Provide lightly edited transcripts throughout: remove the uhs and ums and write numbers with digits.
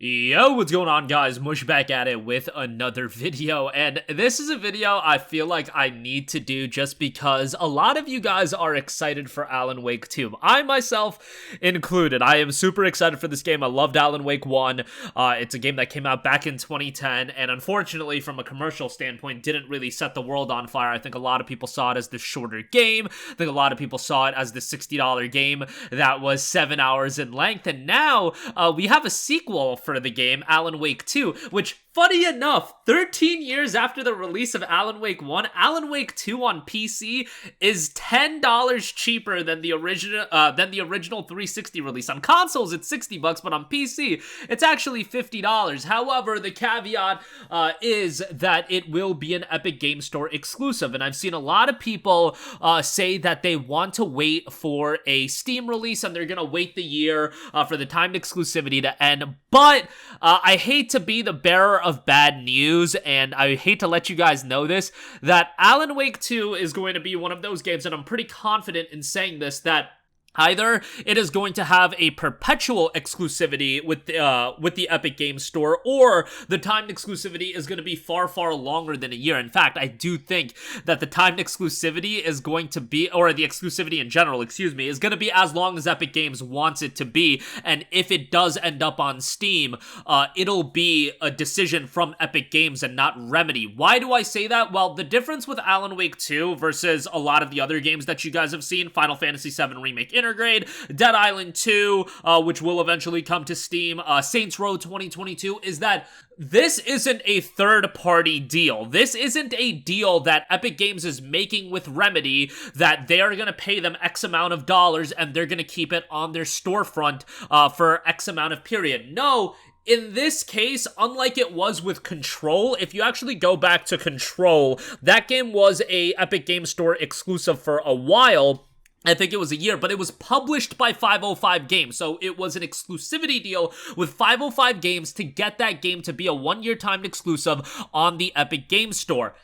Yo, what's going on, guys? Mush back at it with another video, and this is a video I feel like I need to do just because a lot of you guys are excited for Alan Wake 2. I myself included. I am super excited for this game. I loved Alan Wake 1. It's a game that came out back in 2010, and unfortunately, from a commercial standpoint, didn't really set the world on fire. I think a lot of people saw it as the shorter game. I think a lot of people saw it as the $60 game that was 7 hours in length, and now we have a sequel for the game, Alan Wake 2, which, funny enough, 13 years after the release of Alan Wake 1, Alan Wake 2 on PC is $10 cheaper than the original 360 release. On consoles, it's $60, but on PC, it's actually $50. However, the caveat is that it will be an Epic Game Store exclusive, and I've seen a lot of people say that they want to wait for a Steam release, and they're gonna wait the year for the timed exclusivity to end, but I hate to be the bearer of bad news, and I hate to let you guys know this, that Alan Wake 2 is going to be one of those games, and I'm pretty confident in saying this, that either it is going to have a perpetual exclusivity with the Epic Games Store, or the timed exclusivity is going to be far, far longer than a year. In fact, I do think that the timed exclusivity is going to be, or the exclusivity in general, excuse me, is going to be as long as Epic Games wants it to be. And if it does end up on Steam, it'll be a decision from Epic Games and not Remedy. Why do I say that? Well, the difference with Alan Wake 2 versus a lot of the other games that you guys have seen, Final Fantasy VII Remake Intergrade, Dead Island 2, which will eventually come to Steam, Saints Row 2022, is that this isn't a third-party deal. This isn't a deal that Epic Games is making with Remedy that they are going to pay them X amount of dollars and they're going to keep it on their storefront for X amount of period. No, in this case, unlike it was with Control, if you actually go back to Control, that game was a Epic Games Store exclusive for a while. I think it was a year, but it was published by 505 Games, so it was an exclusivity deal with 505 Games to get that game to be a one-year timed exclusive on the Epic Games Store.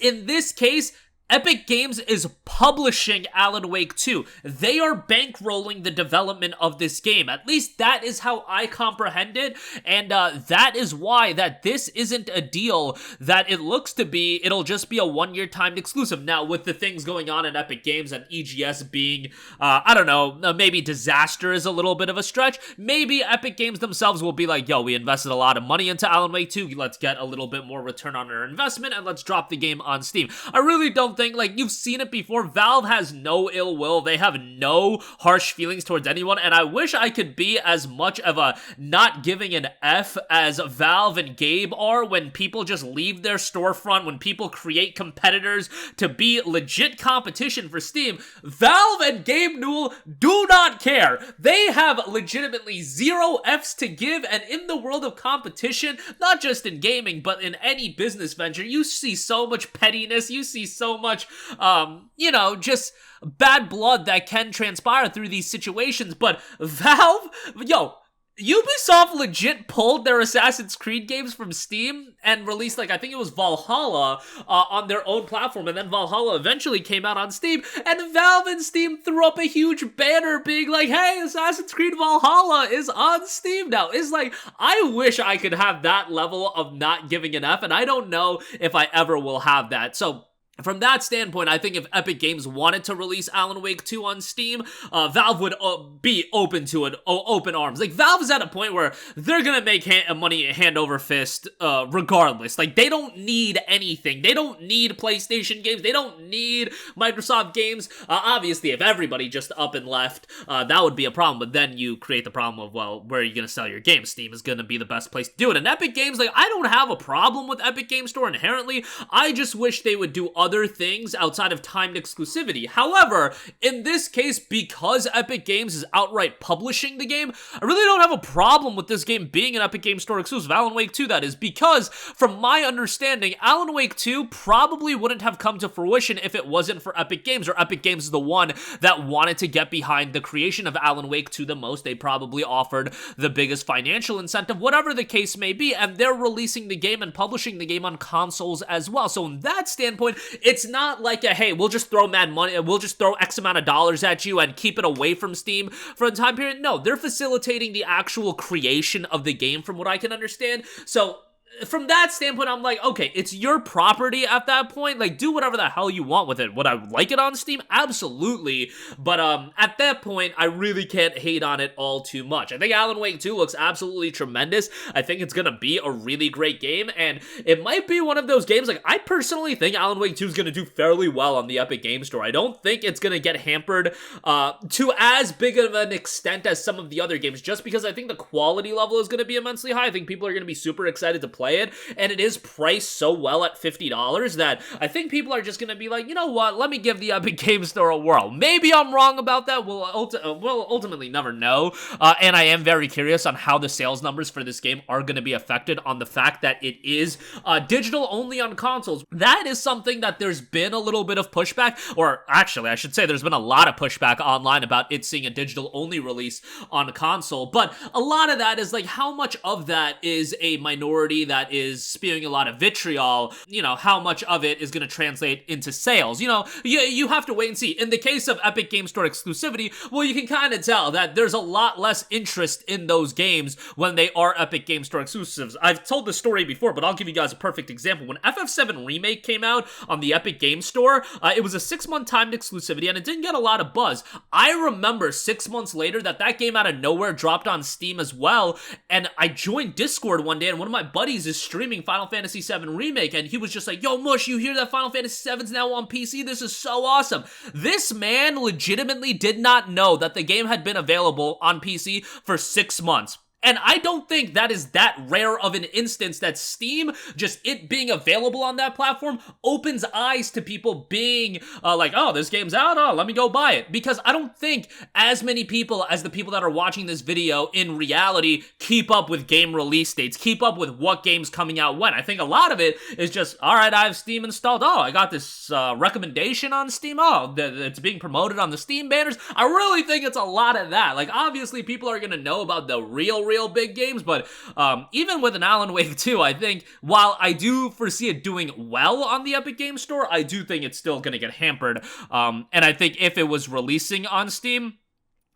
In this case, Epic Games is publishing Alan Wake 2. They are bankrolling the development of this game. At least that is how I comprehend it, and that is why that this isn't a deal that it looks to be. It'll just be a one-year timed exclusive. Now, with the things going on in Epic Games and EGS being, I don't know, maybe disaster is a little bit of a stretch. Maybe Epic Games themselves will be like, yo, we invested a lot of money into Alan Wake 2. Let's get a little bit more return on our investment, and let's drop the game on Steam. I really don't think, like, you've seen it before. Valve has no ill will. They have no harsh feelings towards anyone, and I wish I could be as much of a not giving an F as Valve and Gabe are when people just leave their storefront, when people create competitors to be legit competition for Steam. Valve and Gabe Newell do not care. They have legitimately zero Fs to give, and in the world of competition, not just in gaming, but in any business venture, you see so much pettiness, you see so much just bad blood that can transpire through these situations. But Valve, Ubisoft legit pulled their Assassin's Creed games from Steam and released, I think it was Valhalla on their own platform, and then Valhalla eventually came out on Steam, and Valve and Steam threw up a huge banner being like, hey, Assassin's Creed Valhalla is on Steam now. It's like, I wish I could have that level of not giving an F, and I don't know if I ever will have that. So, from that standpoint, I think if Epic Games wanted to release Alan Wake 2 on Steam, Valve would be open to it, open arms. Like, Valve is at a point where they're gonna make money hand over fist, regardless. Like, they don't need anything. They don't need PlayStation games. They don't need Microsoft games. Obviously, if everybody just up and left, that would be a problem, but then you create the problem of, well, where are you gonna sell your game? Steam is gonna be the best place to do it. And Epic Games, I don't have a problem with Epic Games Store inherently. I just wish they would do other things outside of timed exclusivity. However, in this case, because Epic Games is outright publishing the game, I really don't have a problem with this game being an Epic Games Store exclusive. Alan Wake 2, that is, because from my understanding, Alan Wake 2 probably wouldn't have come to fruition if it wasn't for Epic Games, or Epic Games is the one that wanted to get behind the creation of Alan Wake 2 the most. They probably offered the biggest financial incentive, whatever the case may be, and they're releasing the game and publishing the game on consoles as well. So in that standpoint, It's not like a, hey, we'll just throw mad money, we'll just throw X amount of dollars at you and keep it away from Steam for a time period. No, they're facilitating the actual creation of the game from what I can understand. So from that standpoint, I'm like, okay, it's your property at that point. Like, do whatever the hell you want with it. Would I like it on Steam? Absolutely. But at that point, I really can't hate on it all too much. I think Alan Wake 2 looks absolutely tremendous. I think it's gonna be a really great game, and it might be one of those games, like, I personally think Alan Wake 2 is gonna do fairly well on the Epic Game Store. I don't think it's gonna get hampered to as big of an extent as some of the other games, just because I think the quality level is gonna be immensely high. I think people are gonna be super excited to play it, and it is priced so well at $50 that I think people are just gonna be like, you know what, let me give the Epic Game Store a whirl. Maybe I'm wrong about that. We'll ultimately never know, and I am very curious on how the sales numbers for this game are gonna be affected on the fact that it is digital only on consoles. That is something that there's been a little bit of pushback, or actually I should say there's been a lot of pushback online about it seeing a digital only release on a console, but a lot of that is like, how much of that is a minority that is spewing a lot of vitriol? You know, how much of it is going to translate into sales? You know, you have to wait and see. In the case of Epic Game Store exclusivity, well, you can kind of tell that there's a lot less interest in those games when they are Epic Game Store exclusives. I've told this story before, but I'll give you guys a perfect example. When FF7 Remake came out on the Epic Game Store, it was a 6-month timed exclusivity, and it didn't get a lot of buzz. I remember 6 months later that game out of nowhere dropped on Steam as well, and I joined Discord one day, and one of my buddies is streaming Final Fantasy VII Remake, and he was just like, yo, Mush, you hear that Final Fantasy VII's now on PC? This is so awesome. This man legitimately did not know that the game had been available on PC for 6 months. And I don't think that is that rare of an instance that Steam, just it being available on that platform, opens eyes to people being like, oh, this game's out, oh, let me go buy it. Because I don't think as many people as the people that are watching this video in reality keep up with game release dates, keep up with what game's coming out when. I think a lot of it is just, all right, I have Steam installed. Oh, I got this recommendation on Steam. Oh, it's being promoted on the Steam banners. I really think it's a lot of that. Like, obviously, people are going to know about the real big games, but even with an Alan Wake 2, I think while I do foresee it doing well on the Epic Game Store, I do think it's still gonna get hampered, and I think if it was releasing on Steam,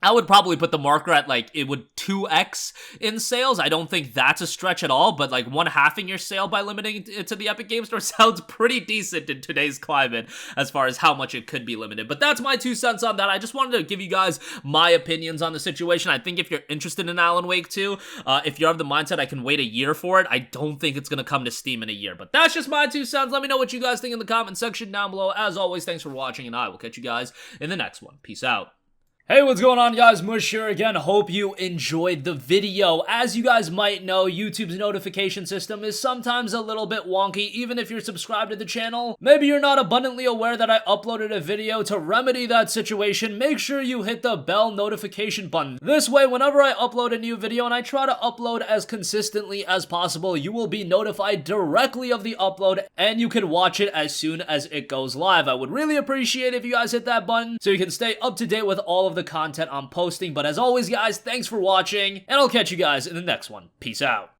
I would probably put the marker at, like, it would 2x in sales. I don't think that's a stretch at all, but, like, 1/2ing your sale by limiting it to the Epic Game Store sounds pretty decent in today's climate as far as how much it could be limited. But that's my 2 cents on that. I just wanted to give you guys my opinions on the situation. I think if you're interested in Alan Wake 2, if you're of the mindset I can wait a year for it, I don't think it's going to come to Steam in a year. But that's just my 2 cents. Let me know what you guys think in the comment section down below. As always, thanks for watching, and I will catch you guys in the next one. Peace out. Hey, what's going on, guys? Mush here again. Hope you enjoyed the video. As you guys might know, YouTube's notification system is sometimes a little bit wonky, even if you're subscribed to the channel. Maybe you're not abundantly aware that I uploaded a video. To remedy that situation, make sure you hit the bell notification button. This way, whenever I upload a new video, and I try to upload as consistently as possible, you will be notified directly of the upload, and you can watch it as soon as it goes live. I would really appreciate if you guys hit that button so you can stay up to date with all of the content I'm posting. But as always, guys, thanks for watching, and I'll catch you guys in the next one. Peace out.